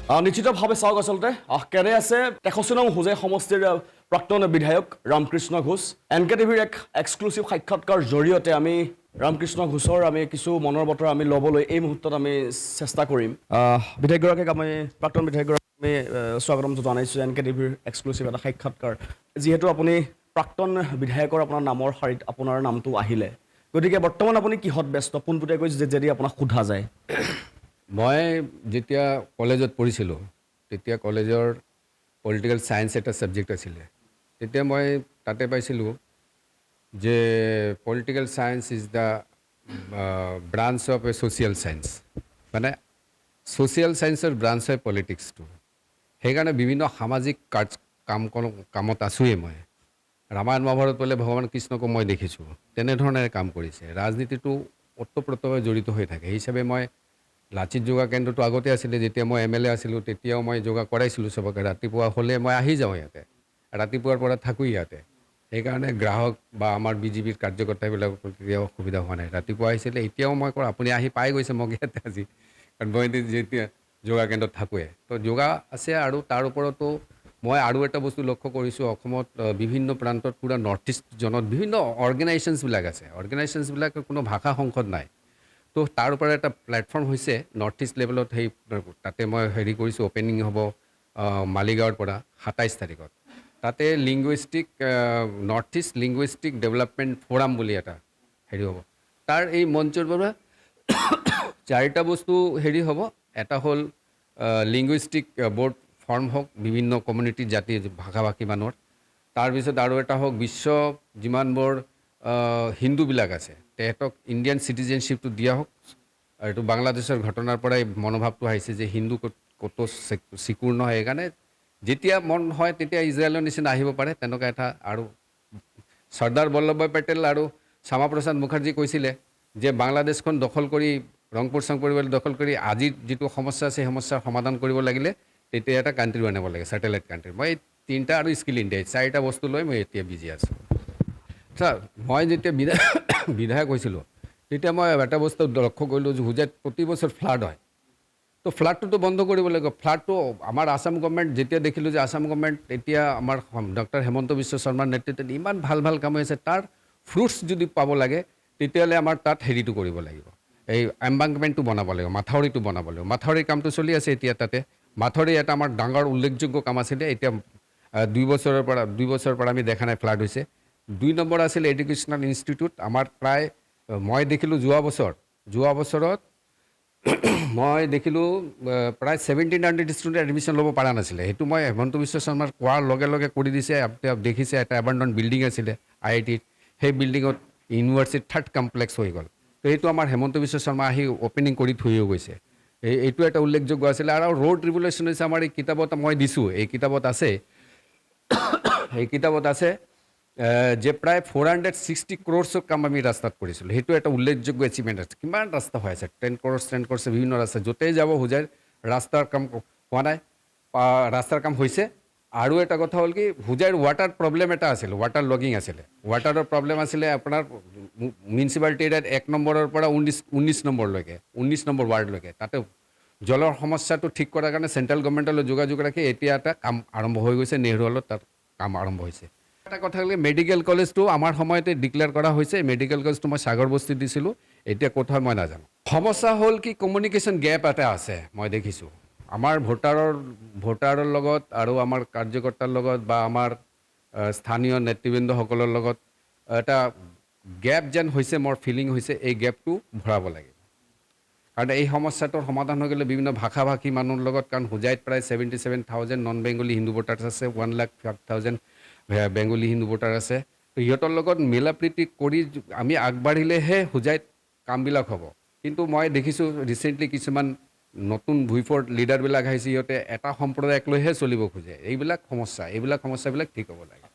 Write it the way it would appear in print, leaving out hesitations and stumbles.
নিশ্চিতভাৱে চাওক আচলতে কেনে আছে 63 নং হোজাই সমষ্টিৰ প্ৰাক্তন বিধায়ক ৰামকৃষ্ণ ঘোষ এনকে টিভিৰ এক এক্সক্লুচিভ সাক্ষাৎকাৰ জৰিয়তে আমি ৰামকৃষ্ণ ঘোষৰ আমি কিছু মনৰ বতৰা আমি ল'বলৈ এই মুহূৰ্তত আমি চেষ্টা কৰিম বিধায়কগৰাকীক আমি প্ৰাক্তন বিধায়কগৰাকীক আমি স্বাগতম জনাইছোঁ এনকে টিভিৰ এক্সক্লুচিভ এটা সাক্ষাৎকাৰ যিহেতু আপুনি প্ৰাক্তন বিধায়কৰ আপোনাৰ নামৰ শাৰীত আপোনাৰ নামটো আহিলে গতিকে বৰ্তমান আপুনি কিহত ব্যস্ত পোনপটীয়াকৈ যদি আপোনাক সোধা যায় মই যেতিয়া কলেজত পঢ়িছিলোঁ তেতিয়া কলেজৰ পলিটিকেল সায়েন্স এটা সাবজেক্ট আছিলে তেতিয়া মই তাতে পাইছিলোঁ যে political science is the branch of A social science মানে ছ'চিয়েল সায়েন্সৰ ব্ৰাঞ্চ হয় পলিটিক্সটো সেইকাৰণে বিভিন্ন সামাজিক কামত আছোঁৱেই মই ৰামায়ণ মহাভাৰত বোলে ভগৱান কৃষ্ণকো মই দেখিছোঁ তেনেধৰণেৰে কাম কৰিছে ৰাজনীতিটো ওতঃপ্ৰোতভাৱে জড়িত হৈ থাকে সেই হিচাপে মই লাচিত যোগা কেন্দ্ৰটো আগতে আছিলে যেতিয়া মই MLA আছিলোঁ তেতিয়াও মই যোগা কৰাইছিলোঁ চবকে ৰাতিপুৱা হ'লে মই আহি যাওঁ ইয়াতে ৰাতিপুৱাৰ পৰা থাকোঁ ইয়াতে সেইকাৰণে গ্ৰাহক বা আমাৰ BJPৰ কাৰ্যকৰ্তাবিলাকৰ তেতিয়াও অসুবিধা হোৱা নাই ৰাতিপুৱা আহিছিলে এতিয়াও মই কওঁ আপুনি আহি পাই গৈছে মোক ইয়াতে আজি কাৰণ মই যেতিয়া যোগা কেন্দ্ৰত থাকোঁৱে তো যোগা আছে আৰু তাৰ ওপৰতো মই আৰু এটা বস্তু লক্ষ্য কৰিছোঁ অসমত বিভিন্ন প্ৰান্তত পূৰা নৰ্থ ইষ্ট জনত বিভিন্ন অৰ্গেনাইজেশ্যনছবিলাক আছে অৰ্গেনাইজেশ্যনছবিলাকৰ কোনো ভাষা সংসদ নাই তো তাৰ ওপৰত এটা প্লেটফৰ্ম হৈছে নৰ্থ ইষ্ট লেভেলত সেই তাতে মই হেৰি কৰিছোঁ অ'পেনিং হ'ব মালিগাঁৱৰ পৰা 27 তাৰিখত তাতে north east linguistic development forum বুলি এটা হেৰি হ'ব তাৰ এই মঞ্চৰ পৰা চাৰিটা বস্তু হেৰি হ'ব এটা হ'ল লিংগুইষ্টিক ব'ৰ্ড ফৰ্ম হওক বিভিন্ন কমিউনিটি জাতি ভাষা ভাষী মানুহৰ তাৰপিছত আৰু এটা হওক বিশ্ব যিমানবোৰ হিন্দুবিলাক আছে তেহেঁতক ইণ্ডিয়ান চিটিজেনশ্বিপটো দিয়া হওক আৰু এইটো বাংলাদেশৰ ঘটনাৰ পৰাই মনোভাৱটো আহিছে যে হিন্দু ক'তো চিকুৰ নহয় সেইকাৰণে যেতিয়া মন হয় তেতিয়া ইজৰাইলৰ নিচিনা আহিব পাৰে তেনেকুৱা এটা আৰু চৰ্দাৰ বল্লভভাই পেটেল আৰু শ্যামাপ্ৰসাদ মুখাৰ্জী কৈছিলে যে বাংলাদেশখন দখল কৰি ৰংপুৰ চংপুৰবিলাক দখল কৰি আজিৰ যিটো সমস্যা আছে সেই সমস্যাৰ সমাধান কৰিব লাগিলে তেতিয়া এটা কাণ্ট্ৰি বনাব লাগে ছেটেলাইট কাণ্ট্ৰি মই তিনিটা আৰু স্কিল ইণ্ডিয়া চাৰিটা বস্তু লৈ মই এতিয়া বিজি আছোঁ ছাৰ মই যেতিয়া বিধায়ক হৈছিলোঁ তেতিয়া মই এটা বস্তু লক্ষ্য কৰিলোঁ যে হোজাইত প্ৰতি বছৰ ফ্লাড হয় তো ফ্লাডটোতো বন্ধ কৰিব লাগিব ফ্লাডটো আমাৰ আসাম গভৰ্ণমেণ্ট যেতিয়া দেখিলোঁ যে আসাম গভৰ্ণমেণ্ট এতিয়া আমাৰ ডক্টৰ হেমন্ত বিশ্ব শৰ্মাৰ নেতৃত্বত ইমান ভাল ভাল কাম হৈ আছে তাৰ ফ্ৰুটছ যদি পাব লাগে তেতিয়াহ'লে আমাৰ তাত হেৰিটো কৰিব লাগিব এই এম্বাংকমেণ্টটো বনাব লাগিব মাথাউৰিটো বনাব লাগিব মাথাউৰিৰ কামটো চলি আছে এতিয়া তাতে মাথাউৰি এটা আমাৰ ডাঙৰ উল্লেখযোগ্য কাম আছিলে এতিয়া 2 বছৰৰ পৰা আমি দেখা নাই ফ্লাড হৈছে 2 নম্বৰ আছিল এডুকেশ্যনেল ইনষ্টিটিউট আমাৰ প্ৰায় মই দেখিলোঁ যোৱা বছৰত মই দেখিলোঁ প্ৰায় 1700 ষ্টুডেণ্ট এডমিশ্যন ল'ব পৰা নাছিলে সেইটো মই হেমন্ত বিশ্ব শৰ্মাৰ কোৱাৰ লগে লগে কৰি দিছে দেখিছে এটা এবাণ্ডন বিল্ডিং আছিলে IITত সেই বিল্ডিঙত ইউনিভাৰ্চিটিৰ 3rd কমপ্লেক্স হৈ গ'ল তো সেইটো আমাৰ হেমন্ত বিশ্ব শৰ্মা আহি অ'পেনিং কৰি থৈও গৈছে এইটো এটা উল্লেখযোগ্য আছিলে আৰু ৰোড ৰিভলিউশ্যন হৈছে আমাৰ এই কিতাপত মই দিছোঁ এই কিতাপত আছে যে প্ৰায় 460 crores কাম আমি ৰাস্তাত কৰিছিলোঁ সেইটো এটা উল্লেখযোগ্য এচিভমেণ্ট আছে কিমান ৰাস্তা হৈ আছে 10 crores বিভিন্ন ৰাস্তা য'তেই যাব হোজাইৰ ৰাস্তাৰ কাম হোৱা নাই ৰাস্তাৰ কাম হৈছে আৰু এটা কথা হ'ল কি হোজাইৰ ৱাটাৰ প্ৰব্লেম এটা আছিল ৱাটাৰ লগিং আছিলে ৱাটাৰৰ প্ৰব্লেম আছিলে আপোনাৰ মিউনিচিপালিটি এৰিয়াত 1 নম্বৰৰ পৰা 19 নম্বৰলৈকে 19 নম্বৰ ৱাৰ্ডলৈকে তাতে জলৰ সমস্যাটো ঠিক কৰাৰ কাৰণে চেণ্ট্ৰেল গভৰ্ণমেণ্টলৈ যোগাযোগ ৰাখি এতিয়া এটা কাম আৰম্ভ হৈ গৈছে নেহৰু হলত তাত কাম আৰম্ভ হৈছে এটা কথা হ'ল মেডিকেল কলেজটো আমাৰ সময়তে ডিক্লেয়াৰ কৰা হৈছে মেডিকেল কলেজটো মই সাগৰ বস্তিত দিছিলোঁ এতিয়া ক'ত হয় মই নাজানো সমস্যা হ'ল কি কমিউনিকেশ্যন গেপ এটা আছে মই দেখিছোঁ আমাৰ ভোটাৰৰ লগত আৰু আমাৰ কাৰ্যকৰ্তাৰ লগত বা আমাৰ স্থানীয় নেতৃবৃন্দসকলৰ লগত এটা গেপ যেন হৈছে মোৰ ফিলিং হৈছে এই গেপটো ভৰাব লাগে কাৰণ এই সমস্যাটোৰ সমাধান হৈ গ'লে বিভিন্ন ভাষা ভাষী মানুহৰ লগত কাৰণ হোজাইত প্ৰায় 77,000 নন বেংগলী হিন্দু ভোটাৰ্ছ আছে 1,05,000 বেংগলী হিন্দু ভোটাৰ আছে তো সিহঁতৰ লগত মিলা প্ৰীতি কৰি আমি আগবাঢ়িলেহে হোজাইত কামবিলাক হ'ব কিন্তু মই দেখিছোঁ ৰিচেণ্টলি কিছুমান নতুন ভুইফৰ লিডাৰবিলাক আহিছে সিহঁতে এটা সম্প্ৰদায়ক লৈহে চলিব খোজে এইবিলাক সমস্যাবিলাক ঠিক হ'ব লাগে